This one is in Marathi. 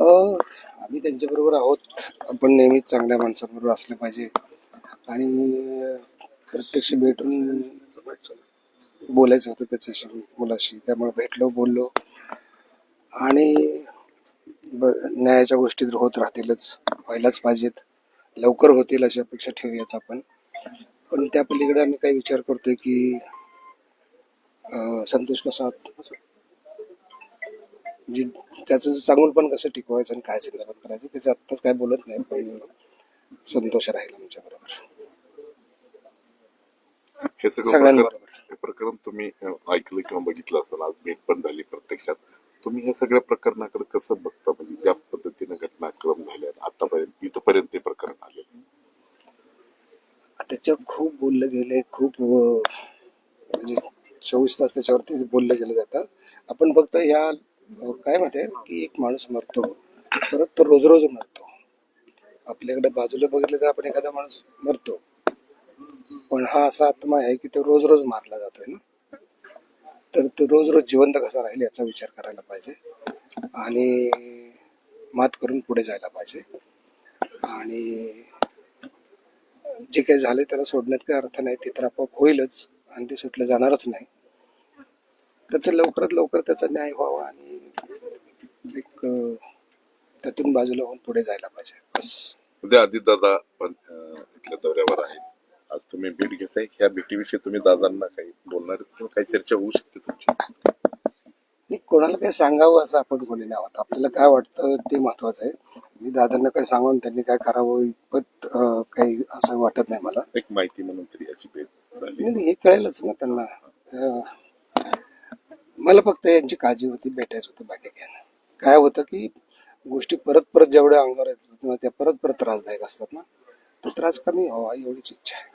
आम्ही त्यांच्याबरोबर आहोत. आपण नेहमीच चांगल्या माणसांबरोबर असलं पाहिजे आणि प्रत्यक्ष भेटून बोलायचं होतं त्याच्याशी, मुलाशी. त्यामुळे भेटलो, बोललो आणि न्यायाच्या गोष्टी तर होत राहतीलच, व्हायलाच पाहिजेत, लवकर होतील अशी अपेक्षा ठेवूयाच आपण. पण त्या पलीकडे आम्ही काही विचार करतोय की संतोष कसा, म्हणजे त्याचं चांगुलपण कसं टिकवायचं आणि काय संदर्भात करायचं त्याचं आत्ताच काय बोलत नाही, पण संतोष राहील आमच्या बरोबर, हे सगळ्यांबरोबर. हे प्रकरण तुम्ही ऐकलं किंवा बघितलं असेल, आज भेट पण झाली प्रत्यक्षात. तुम्ही हे सगळ्या प्रकरणाकडे कसं बघता? म्हणजे ज्या पद्धतीने घटनाक्रम झाल्यात आतापर्यंत, इथपर्यंत ते प्रकरण आले, त्याच्यावर खूप बोललं गेले, खूप म्हणजे 24 तास त्याच्यावरती बोललं गेलं जातं. आपण फक्त ह्या काय म्हणते की एक माणूस मरतो, परत तो रोज रोज मरतो. आपल्याकडे बाजूला बघितलं तर आपण एखादा माणूस मरतो, पण हा असा आत्मा आहे की तो रोज रोज मारला जातोय ना. तर तो रोज रोज जिवंत कसा राहील याचा विचार करायला पाहिजे आणि मात करून पुढे जायला पाहिजे. आणि जे काही झाले त्याला सोडण्यात काही अर्थ नाही, ते तर आपोआप होईलच आणि ते सुटलं जाणारच नाही. त्याचं लवकरात लवकर त्याचा न्याय व्हावा आणि एक त्यातून बाजूला होऊन पुढे जायला पाहिजे, बस. उद्या अजितदादा पण इथल्या दौऱ्यावर आहेत. आज तुम्ही भेट घेताय, ह्या भेटीविषयी तुम्ही दादांना काही बोलणार किंवा काही चर्चा होऊ शकते तुमची? कोणाला काही सांगावं असं आपण कोणी नाही आहोत. आपल्याला काय वाटतं ते महत्वाचं आहे. मी दादांना काही सांगून त्यांनी काय करावं इतपत काही असं वाटत नाही मला. एक माहिती म्हणून तरी अशी भेट झाली, नाही, हे कळेलच ना त्यांना. मला फक्त यांची काळजी होती, भेटायचं होतं, बाकी काय नाही. काय होतं की गोष्टी परत परत जेवढ्या अंगावर येतात त्या परत परत त्रासदायक असतात ना, तो त्रास कमी व्हावा एवढीच इच्छा आहे.